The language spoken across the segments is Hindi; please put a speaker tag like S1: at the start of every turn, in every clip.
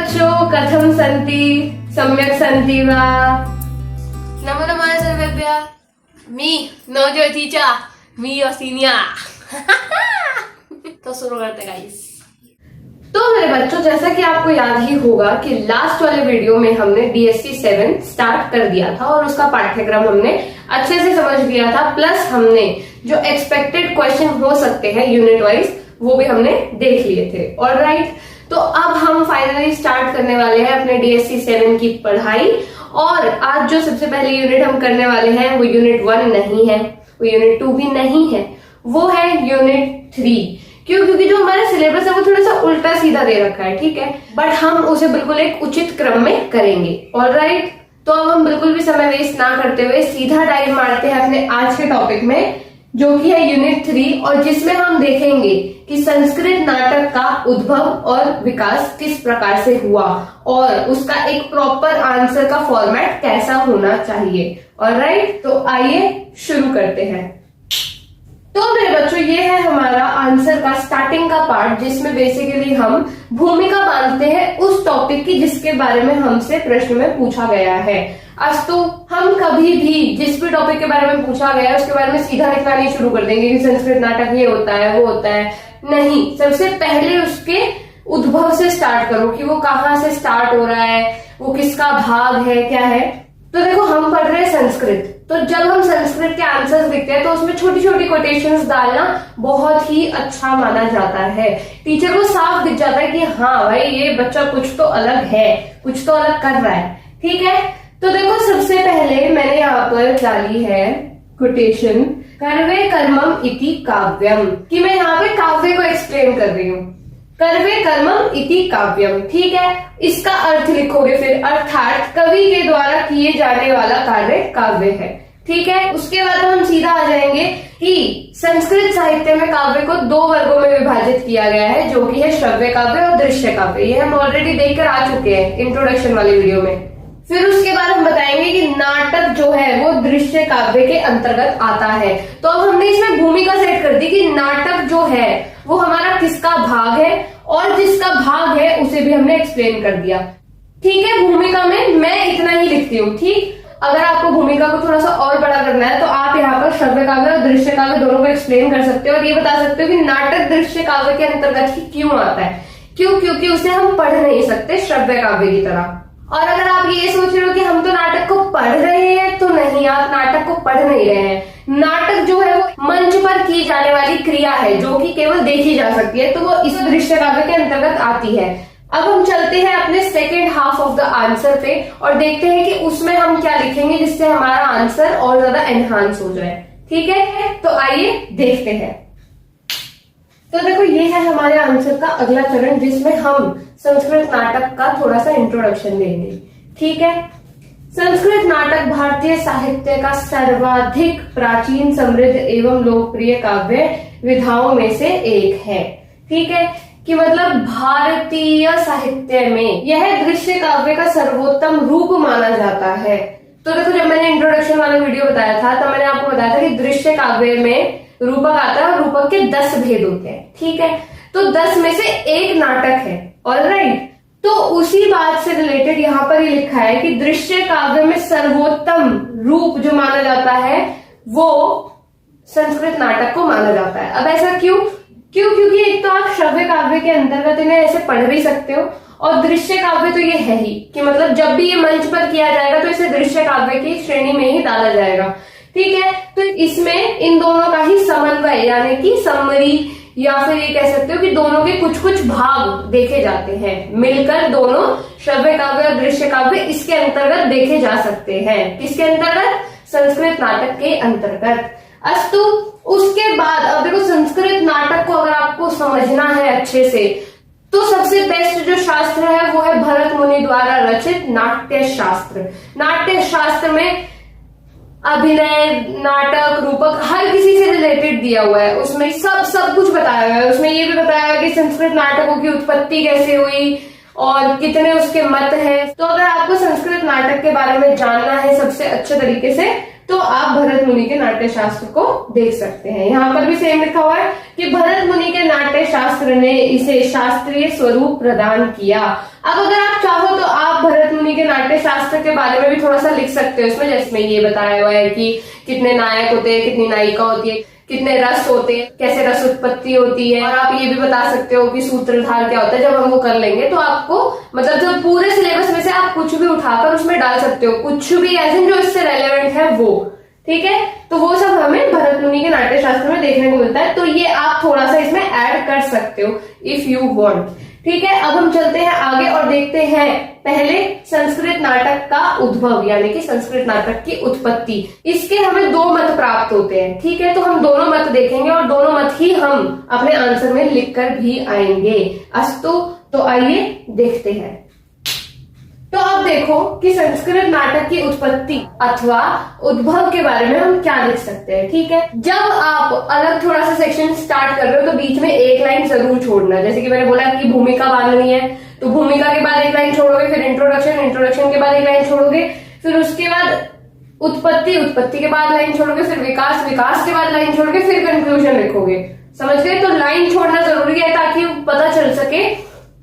S1: बच्चों, कथम सन्ति, सम्यक सन्ति वा? नमो नमः सर्वेभ्यः। मी नवज्योतिचा, मी योसिनिया। तो शुरू करते गाइस। तो मेरे बच्चों, जैसा कि आपको याद ही होगा कि लास्ट वाले वीडियो में हमने DSC 7 स्टार्ट कर दिया था और उसका पाठ्यक्रम हमने अच्छे से समझ लिया था, प्लस हमने जो एक्सपेक्टेड क्वेश्चन हो सकते हैं यूनिट वाइज वो भी हमने देख लिए थे। ऑलराइट, तो अब हम फाइनली स्टार्ट करने वाले हैं अपने DSC 7 की पढ़ाई। और आज जो सबसे पहले यूनिट हम करने वाले हैं वो यूनिट 1 नहीं है, वो यूनिट 2 भी नहीं है, वो है यूनिट 3। क्यों? क्योंकि जो हमारा सिलेबस है वो थोड़ा सा उल्टा सीधा दे रखा है, ठीक है, बट हम उसे बिल्कुल एक उचित क्रम में करेंगे। ऑलराइट, तो अब हम बिल्कुल भी समय वेस्ट ना करते हुए सीधा डाइव मारते हैं अपने आज के टॉपिक में, जो कि है यूनिट 3, और जिसमें हम देखेंगे कि संस्कृत नाटक का उद्भव और विकास किस प्रकार से हुआ और उसका एक प्रॉपर आंसर का फॉर्मेट कैसा होना चाहिए। ऑलराइट, तो आइए शुरू करते हैं। तो मेरे बच्चों, ये है हमारा आंसर का स्टार्टिंग का पार्ट, जिसमें बेसिकली हम भूमिका बांधते हैं उस टॉपिक की जिसके बारे में हमसे प्रश्न में पूछा गया है। आज तो हम कभी भी जिस भी टॉपिक के बारे में पूछा गया है उसके बारे में सीधा लिखना नहीं शुरू कर देंगे कि संस्कृत नाटक ये होता है वो होता है। नहीं, सबसे पहले उसके उद्भव से स्टार्ट करो कि वो कहाँ से स्टार्ट हो रहा है, वो किसका भाग है, क्या है। तो देखो, हम पढ़ रहे हैं संस्कृत, तो जब हम संस्कृत के आंसर्स लिखते हैं तो उसमें छोटी छोटी कोटेशंस डालना बहुत ही अच्छा माना जाता है। टीचर को साफ दिख जाता है कि हाँ भाई, ये बच्चा कुछ तो अलग है, कुछ तो अलग कर रहा है, ठीक है। तो देखो, सबसे पहले मैंने यहाँ पर डाली है कोटेशन कर्वे कर्मम इति काव्यम, कि मैं यहाँ पे काव्य को एक्सप्लेन कर रही हूँ। कर्वे कर्मम इति काव्यम, ठीक है। इसका अर्थ लिखोगे फिर, अर्थात कवि के द्वारा किए जाने वाला कार्य काव्य है, ठीक है। उसके बाद हम सीधा आ जाएंगे कि संस्कृत साहित्य में काव्य को 2 वर्गों में विभाजित किया गया है, जो कि है श्रव्य काव्य और दृश्य काव्य। ये हम ऑलरेडी देखकर आ चुके हैं इंट्रोडक्शन वाले वीडियो में। फिर उसके बाद हम बताएंगे कि नाटक जो है वो दृश्य काव्य के अंतर्गत आता है। तो अब हमने इसमें भूमिका सेट कर दी कि नाटक जो है वो हमारा किसका भाग है, और जिसका भाग है उसे भी हमने एक्सप्लेन कर दिया, ठीक है। भूमिका में मैं इतना ही लिखती हूँ, ठीक। अगर आपको भूमिका को थोड़ा सा और बड़ा करना है तो आप यहाँ पर श्रव्य काव्य और दृश्य काव्य दोनों को एक्सप्लेन कर सकते हो और ये बता सकते हो कि नाटक दृश्य काव्य के अंतर्गत ही क्यों आता है। क्यों? क्योंकि उसे हम पढ़ नहीं सकते श्रव्य काव्य की तरह। और अगर आप ये सोच रहे हो कि हम तो नाटक को पढ़ रहे हैं, तो नहीं, आप नाटक को पढ़ नहीं रहे हैं। नाटक जो है वो मंच पर की जाने वाली क्रिया है जो कि केवल देखी जा सकती है, तो वो इस दृश्य काव्य के अंतर्गत आती है। अब हम चलते हैं अपने second half of the answer पे और देखते हैं कि उसमें हम क्या लिखेंगे जिससे हमारा आंसर और ज्यादा एनहांस हो जाए, ठीक है। तो आइए देखते हैं। तो देखो, ये है हमारे आंसर का अगला चरण, जिसमें हम संस्कृत नाटक का थोड़ा सा इंट्रोडक्शन देंगे, ठीक है। संस्कृत नाटक भारतीय साहित्य का सर्वाधिक प्राचीन, समृद्ध एवं लोकप्रिय काव्य विधाओं में से एक है, ठीक है। कि मतलब भारतीय साहित्य में यह दृश्य काव्य का सर्वोत्तम रूप माना जाता है। तो देखो, जब मैंने इंट्रोडक्शन वाला वीडियो बताया था तब मैंने आपको बताया था कि दृश्य काव्य में रूपक आता है और रूपक के 10 भेद होते हैं, ठीक है। तो 10 में से एक नाटक है। ऑलराइट, तो उसी बात से रिलेटेड यहाँ पर ये लिखा है कि दृश्य काव्य में सर्वोत्तम रूप जो माना जाता है वो संस्कृत नाटक को माना जाता है। अब ऐसा क्यों? क्योंकि एक तो आप श्रव्य काव्य के अंतर्गत इन्हें ऐसे पढ़ भी सकते हो, और दृश्य काव्य तो ये है ही कि मतलब जब भी ये मंच पर किया जाएगा तो इसे दृश्य काव्य की श्रेणी में ही डाला जाएगा, ठीक है। तो इसमें इन दोनों का ही समन्वय, यानी कि समरी, या फिर ये कह सकते हो कि दोनों के कुछ कुछ भाग देखे जाते हैं, मिलकर दोनों श्रव्य काव्य और दृश्य काव्य इसके अंतर्गत देखे जा सकते हैं। किसके अंतर्गत? संस्कृत नाटक के अंतर्गत। अस्तु, उसके बाद अब देखो, संस्कृत नाटक को अगर आपको समझना है अच्छे से तो सबसे बेस्ट जो शास्त्र है वो है भरत मुनि द्वारा रचित नाट्य शास्त्र। नाट्य शास्त्र में अभिनय, नाटक, रूपक हर किसी से रिलेटेड दिया हुआ है, उसमें सब कुछ बताया हुआ है। उसमें ये भी बताया हुआ है कि संस्कृत नाटकों की उत्पत्ति कैसे हुई और कितने उसके मत हैं। तो अगर आपको संस्कृत नाटक के बारे में जानना है सबसे अच्छे तरीके से तो आप भरत मुनि के नाट्य शास्त्र को देख सकते हैं। यहाँ पर भी सेम लिखा हुआ है कि भरत मुनि के नाट्य शास्त्र ने इसे शास्त्रीय स्वरूप प्रदान किया। अब अगर आप चाहो तो आप भरत मुनि के नाट्य शास्त्र के बारे में भी थोड़ा सा लिख सकते हो इसमें, जिसमें ये बताया हुआ है कि कितने नायक होते हैं, कितनी नायिका होती है, कितने रस होते हैं, कैसे रस उत्पत्ति होती है, और आप ये भी बता सकते हो कि सूत्रधार क्या होता है। जब हम वो कर लेंगे तो आपको मतलब जब पूरे सिलेबस में से आप कुछ भी उठाकर उसमें डाल सकते हो, कुछ भी ऐसे जो इससे रेलेवेंट है वो, ठीक है। तो वो सब हमें भरत मुनि के नाट्य शास्त्र में देखने को मिलता है, तो ये आप थोड़ा सा इसमें ऐड कर सकते हो इफ यू वांट, ठीक है। अब हम चलते हैं आगे और देखते हैं पहले संस्कृत नाटक का उद्भव, यानी कि संस्कृत नाटक की उत्पत्ति। इसके हमें दो मत प्राप्त होते हैं, ठीक है। तो हम दोनों मत देखेंगे और दोनों मत ही हम अपने आंसर में लिखकर भी आएंगे। अस्तु, तो आइए देखते हैं। तो अब देखो कि संस्कृत नाटक की उत्पत्ति अथवा उद्भव के बारे में हम क्या लिख सकते हैं, ठीक है। जब आप अलग थोड़ा सा सेक्शन स्टार्ट कर रहे हो तो बीच में एक लाइन जरूर छोड़ना। जैसे कि मैंने बोला कि भूमिका बांधनी है, तो भूमिका के बाद एक लाइन छोड़ोगे, फिर इंट्रोडक्शन, इंट्रोडक्शन के बाद एक लाइन छोड़ोगे, फिर उसके बाद उत्पत्ति, उत्पत्ति के बाद लाइन छोड़ोगे, फिर विकास, विकास के बाद लाइन छोड़ोगे, फिर कंक्लूजन लिखोगे। समझ गए? तो लाइन छोड़ना जरूरी है ताकि पता चल सके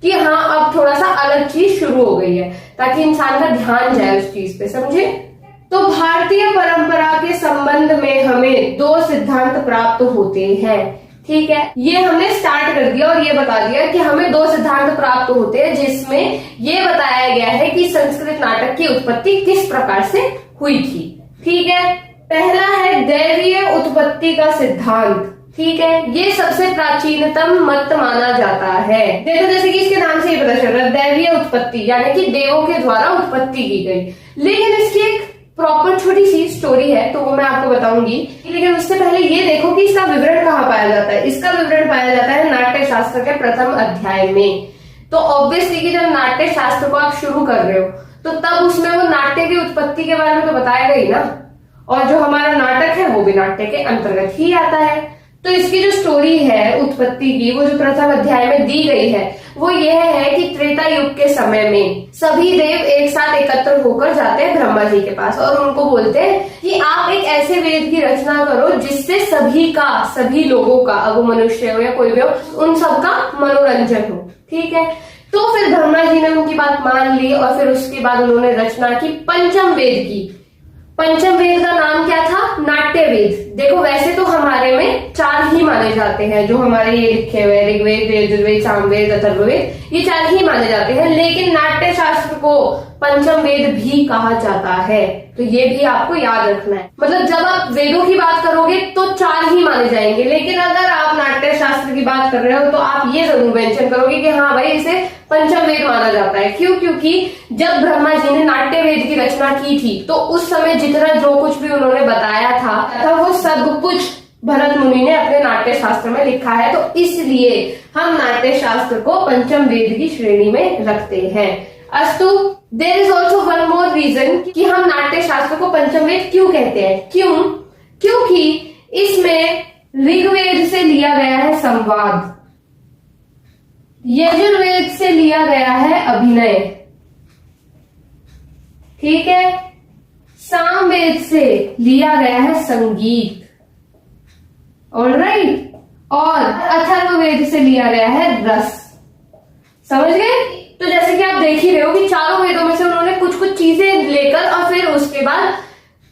S1: कि हाँ अब थोड़ा सा अलग चीज शुरू हो गई है, ताकि इंसान का ध्यान जाए उस चीज पे, समझे। तो भारतीय परंपरा के संबंध में हमें दो सिद्धांत प्राप्त होते हैं, ठीक है। ये हमने स्टार्ट कर दिया और ये बता दिया कि हमें दो सिद्धांत प्राप्त होते हैं, जिसमें ये बताया गया है कि संस्कृत नाटक की उत्पत्ति किस प्रकार से हुई थी, ठीक है। पहला है दैवीय उत्पत्ति का सिद्धांत, ठीक है। ये सबसे प्राचीनतम मत माना जाता है। देखो जैसे कि इसके नाम से ही पता चल रहा है, दैवीय उत्पत्ति, यानी कि देवों के द्वारा उत्पत्ति की गई। लेकिन इसकी एक प्रॉपर छोटी सी स्टोरी है, तो वो मैं आपको बताऊंगी। लेकिन उससे पहले ये देखो कि इसका विवरण कहाँ पाया जाता है। इसका विवरण पाया जाता है नाट्य शास्त्र के प्रथम अध्याय में। तो ऑब्वियसली कि जब नाट्य शास्त्र को आप शुरू कर रहे हो तो तब उसमें वो नाट्य की उत्पत्ति के बारे में तो बताएगा ही ना, और जो हमारा नाटक है वो भी नाट्य के अंतर्गत ही आता है। तो इसकी जो स्टोरी है उत्पत्ति की, वो जो प्रथम अध्याय में दी गई है वो यह है कि त्रेता युग के समय में सभी देव एक साथ एकत्र होकर जाते हैं ब्रह्मा जी के पास और उनको बोलते हैं कि आप एक ऐसे वेद की रचना करो जिससे सभी लोगों का, अब वो मनुष्य हो या कोई भी हो, उन सबका मनोरंजन हो, ठीक है। तो फिर ब्रह्मा जी ने उनकी बात मान ली और फिर उसके बाद उन्होंने रचना की पंचम वेद की। पंचम वेद का नाम क्या था? नाट्य वेद। देखो वैसे तो हमारे में 4 ही माने जाते हैं, जो हमारे ये लिखे हुए ऋग्वेद, यजुर्वेद, सामवेद, अथर्ववेद, ये 4 ही माने जाते हैं। लेकिन नाट्य शास्त्र को पंचम वेद भी कहा जाता है, तो ये भी आपको याद रखना है। मतलब जब आप वेदों की बात करोगे तो 4 ही माने जाएंगे, लेकिन अगर आप नाट्य शास्त्र की बात कर रहे हो तो आप ये जरूर मेंशन करोगे कि हाँ भाई इसे पंचम वेद माना जाता है। क्यों? क्योंकि जब ब्रह्मा जी ने नाट्य वेद की रचना की थी तो उस समय जितना जो कुछ भी उन्होंने बताया था वो सब कुछ भरत मुनि ने अपने नाट्य शास्त्र में लिखा है। तो इसलिए हम नाट्य शास्त्र को पंचम वेद की श्रेणी में रखते हैं। अस्तु, there is also one more reason कि हम नाट्य शास्त्र को पंचम वेद क्यों कहते हैं। क्यों? क्योंकि इसमें ऋग्वेद से लिया गया है संवाद, यजुर्वेद से लिया गया है अभिनय, ठीक है, सामवेद से लिया गया है संगीत, ऑलराइट, और अथर्ववेद से लिया गया है रस। समझ गए? तो जैसे कि आप देख ही रहे हो कि चारों वेदों में से उन्होंने कुछ कुछ चीजें लेकर और फिर उसके बाद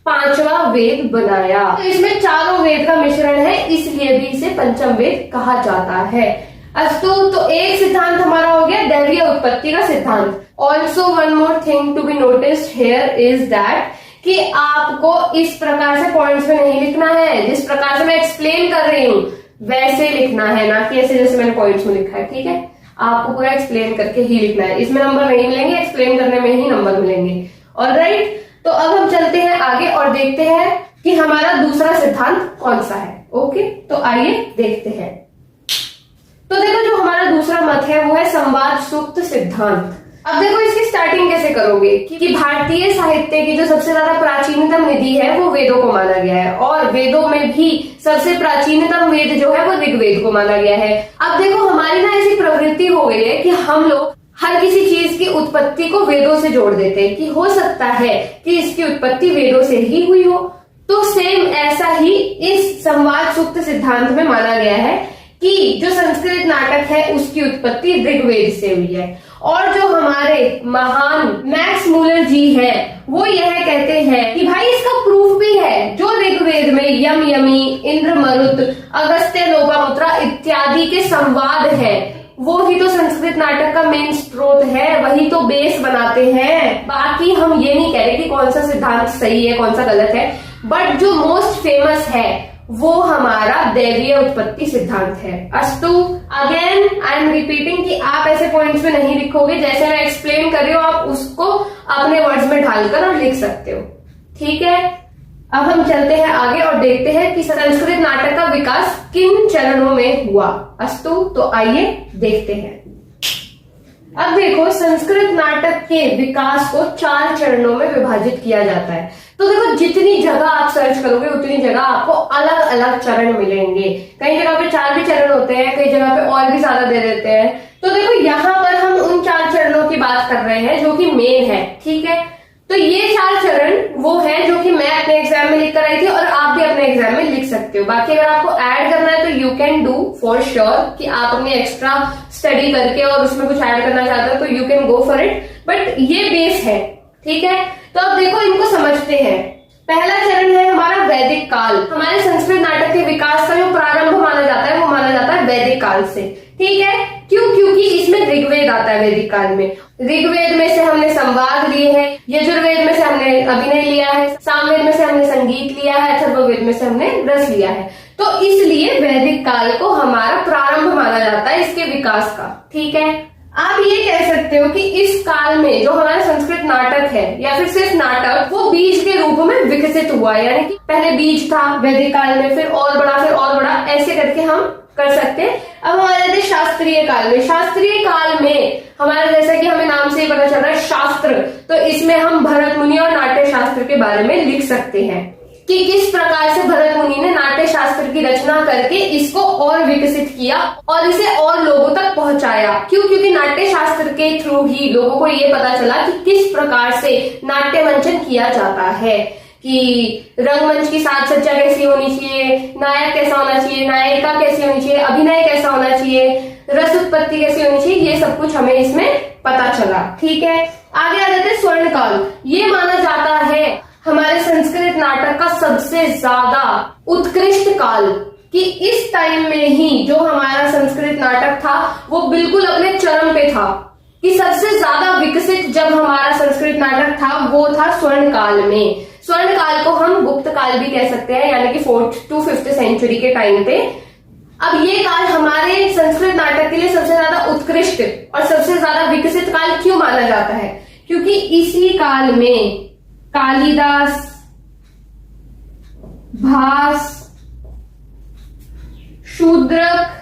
S1: 5वां वेद बनाया। तो इसमें चारों वेद का मिश्रण है, इसलिए भी इसे पंचम वेद कहा जाता है। अस्तु, तो एक सिद्धांत हमारा हो गया दैवीय उत्पत्ति का सिद्धांत। Also one more thing to be noticed here is that कि आपको इस प्रकार से पॉइंट्स में नहीं लिखना है, जिस प्रकार से मैं एक्सप्लेन कर रही हूं वैसे लिखना है, ना कि ऐसे जैसे मैंने पॉइंट्स में लिखा है, ठीक है। आपको पूरा एक्सप्लेन करके ही लिखना है, इसमें नंबर नहीं मिलेंगे, एक्सप्लेन करने में ही नंबर मिलेंगे, ऑलराइट। तो अब हम चलते हैं आगे और देखते हैं कि हमारा दूसरा सिद्धांत कौन सा है। ओके, तो आइए देखते हैं। तो देखो जो हमारा दूसरा मत है वो है संवाद सूक्त सिद्धांत। अब देखो इसकी स्टार्टिंग कैसे करोगे कि भारतीय साहित्य की जो सबसे ज्यादा प्राचीनतम निधि है वो वेदों को माना गया है, और वेदों में भी सबसे प्राचीनतम वेद जो है वो ऋग्वेद को माना गया है। अब देखो हमारी ना ऐसी प्रवृत्ति हो गई है कि हम लोग हर किसी चीज की उत्पत्ति को वेदों से जोड़ देते हैं कि हो सकता है कि इसकी उत्पत्ति वेदों से ही हुई हो, तो सेम ऐसा ही इस संवाद सूक्त सिद्धांत में माना गया है कि जो संस्कृत नाटक है उसकी उत्पत्ति ऋग्वेद से हुई है। और जो हमारे महान मैक्स मूलर जी हैं वो यह कहते हैं कि भाई इसका प्रूफ भी है, जो ऋग्वेद में यम यमी, इंद्र मरुत, अगस्त्य लोपामुद्रा इत्यादि के संवाद है वो ही तो संस्कृत नाटक का मेन स्रोत है, वही तो बेस बनाते हैं। बाकी हम ये नहीं कह रहे कि कौन सा सिद्धांत सही है कौन सा गलत है, बट जो मोस्ट फेमस है वो हमारा दैवीय उत्पत्ति सिद्धांत है। अस्तु अगेन आई एम रिपीटिंग कि आप ऐसे पॉइंट्स में नहीं लिखोगे, जैसे मैं एक्सप्लेन कर रही हूँ आप उसको अपने वर्ड्स में ढालकर और लिख सकते हो, ठीक है। अब हम चलते हैं आगे और देखते हैं कि संस्कृत नाटक का विकास किन चरणों में हुआ। अस्तु तो आइए देखते हैं। अब देखो, संस्कृत नाटक के विकास को 4 चरणों में विभाजित किया जाता है। तो देखो, जितनी जगह आप सर्च करोगे उतनी जगह आपको अलग अलग चरण मिलेंगे। कई जगह पे 4 भी चरण होते हैं, कई जगह पे और भी ज्यादा दे देते हैं। तो देखो, यहाँ पर हम उन 4 चरणों की बात कर रहे हैं जो कि मेन है, ठीक है। तो ये 4 चरण वो है जो कि मैं अपने एग्जाम में लिख कर आई थी और आप भी अपने एग्जाम में लिख सकते हो। बाकी अगर आपको ऐड करना है तो you can do for sure कि आप अपनी एक्स्ट्रा स्टडी करके और उसमें कुछ ऐड करना चाहते हो तो you can go for it, but ये बेस है, ठीक है। तो अब देखो, इनको समझते हैं। पहला चरण है हमारा वैदिक काल। हमारे संस्कृत नाटक के विकास का जो प्रारंभ माना जाता है वो माना जाता है वैदिक काल से, ठीक है। क्यों? क्योंकि इसमें ऋग्वेद आता है वैदिक काल में। ऋग्वेद में से हमने संवाद लिए हैं, यजुर्वेद में से हमने अभिनय लिया है, सामवेद में से हमने संगीत लिया है, अथर्ववेद में से हमने रस लिया है। तो इसलिए वैदिक काल को हमारा प्रारंभ माना जाता है इसके विकास का, ठीक है। आप ये कह सकते हो कि इस काल में जो हमारा संस्कृत नाटक है या फिर सिर्फ नाटक, वो बीज के रूप में विकसित हुआ है। यानी कि पहले बीज था वैदिक काल में, फिर और बड़ा, फिर और बड़ा, ऐसे करके हम कर सकते हैं। अब हमारे थे शास्त्रीय काल में। शास्त्रीय काल में हमारा, जैसा कि हमें नाम से ही पता चल रहा है, शास्त्र, तो इसमें हम भरत मुनि और नाट्य शास्त्र के बारे में लिख सकते हैं कि किस प्रकार से भरत मुनि ने नाट्य शास्त्र की रचना करके इसको और विकसित किया और इसे और लोगों तक पहुंचाया। क्यों? क्योंकि नाट्य शास्त्र के थ्रू ही लोगों को ये पता चला कि किस प्रकार से नाट्य मंचन किया जाता है, कि रंगमंच की साज सज्जा कैसी होनी चाहिए, नायक कैसा होना चाहिए, नायिका कैसी होनी चाहिए, अभिनय कैसा होना चाहिए, रस उत्पत्ति कैसी होनी चाहिए, ये सब कुछ हमें इसमें पता चला, ठीक है। आगे आ जाते हैं स्वर्ण काल। ये माना जाता है हमारे संस्कृत नाटक का सबसे ज्यादा उत्कृष्ट काल, कि इस टाइम में ही जो हमारा संस्कृत नाटक था वो बिल्कुल अपने चरम पे था, कि सबसे ज्यादा विकसित जब हमारा संस्कृत नाटक था वो था स्वर्ण काल में। स्वर्ण काल को हम गुप्त काल भी कह सकते हैं, यानी कि 4th to 5th सेंचुरी के टाइम पे। अब ये काल हमारे संस्कृत नाटक के लिए सबसे ज्यादा उत्कृष्ट और सबसे ज्यादा विकसित काल क्यों माना जाता है? क्योंकि इसी काल में कालिदास, भास, शूद्रक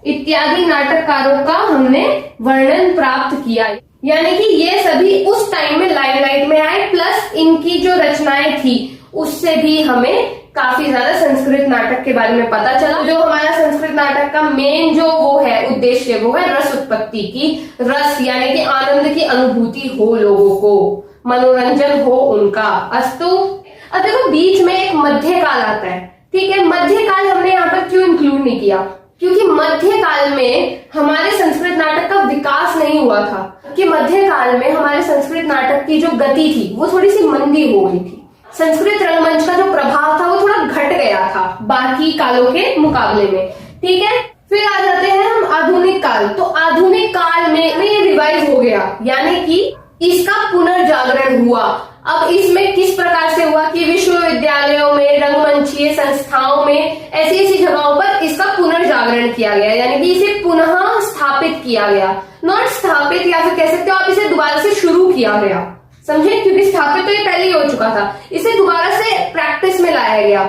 S1: इत्यादि नाटककारों का हमने वर्णन प्राप्त किया। यानी कि ये सभी उस टाइम में लाइमलाइट में आए, प्लस इनकी जो रचनाएं थी उससे भी हमें काफी ज्यादा संस्कृत नाटक के बारे में पता चला। जो हमारा संस्कृत नाटक का मेन जो वो है उद्देश्य, वो है रस उत्पत्ति की। रस यानी कि आनंद की अनुभूति हो लोगों को, मनोरंजन हो उनका। अस्तु अब देखो, बीच में एक मध्य काल आता है, ठीक है। मध्य काल हमने यहाँ पर क्यों इंक्लूड नहीं किया? क्योंकि मध्य काल में हमारे संस्कृत नाटक का विकास नहीं हुआ था, कि मध्य काल में हमारे संस्कृत नाटक की जो गति थी वो थोड़ी सी मंदी हो गई थी। संस्कृत रंगमंच का जो प्रभाव था वो थोड़ा घट गया था बाकी कालों के मुकाबले में, ठीक है। फिर आ जाते हैं हम आधुनिक काल। तो आधुनिक काल में ये रिवाइव हो गया, यानी कि इसका पुनर्जागरण हुआ। अब इसमें किस प्रकार से हुआ कि विश्वविद्यालयों में, रंगमंचीय संस्थाओं में, ऐसी ऐसी जगहों पर इसका पुनर्जागरण किया गया, यानी कि इसे पुनः स्थापित किया गया। नॉट स्थापित, या फिर कह सकते हो आप इसे दोबारा से शुरू किया गया, समझे? क्योंकि स्थापित तो ये पहले ही हो चुका था, इसे दोबारा से प्रैक्टिस में लाया गया।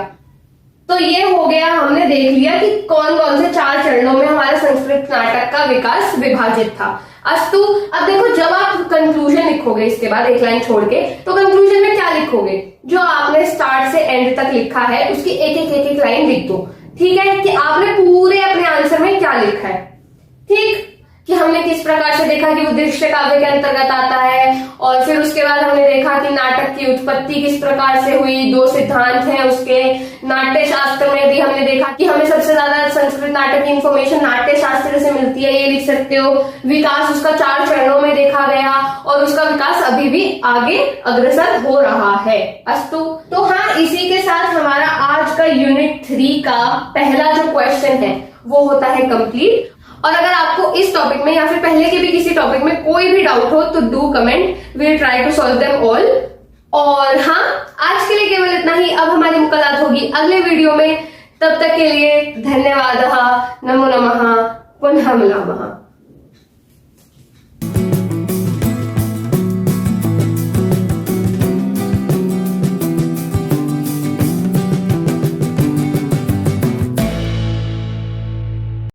S1: तो ये हो गया, हमने देख लिया कि कौन कौन से 4 चरणों में हमारे संस्कृत नाटक का विकास विभाजित था। अस्तु अब देखो, जब आप कंक्लूजन लिखोगे इसके बाद एक लाइन छोड़ के, तो कंक्लूजन में क्या लिखोगे? जो आपने स्टार्ट से एंड तक लिखा है उसकी एक एक लाइन लिख दो, ठीक है। कि आपने पूरे अपने आंसर में क्या लिखा है, ठीक। कि हमने किस प्रकार से देखा कि वो दृश्य काव्य के अंतर्गत आता है, और फिर उसके बाद हमने देखा कि नाटक की उत्पत्ति किस प्रकार से हुई, 2 सिद्धांत हैं उसके। नाट्य शास्त्र में भी हमने देखा कि हमें सबसे ज्यादा संस्कृत नाटक की इंफॉर्मेशन नाट्य शास्त्र से मिलती है, ये लिख सकते हो। विकास उसका 4 चरणों में देखा गया और उसका विकास अभी भी आगे अग्रसर हो रहा है। अस्तु। तो हाँ, इसी के साथ हमारा आज का यूनिट 3 का पहला जो क्वेश्चन है वो होता है कंप्लीट। और अगर आपको इस टॉपिक में या फिर पहले के भी किसी टॉपिक में कोई भी डाउट हो तो do comment, we'll try to solve them all. और हाँ, आज के लिए केवल इतना ही। अब हमारी मुलाकात होगी अगले वीडियो में, तब तक के लिए धन्यवाद। नमो नमः, पुनः मिलामः।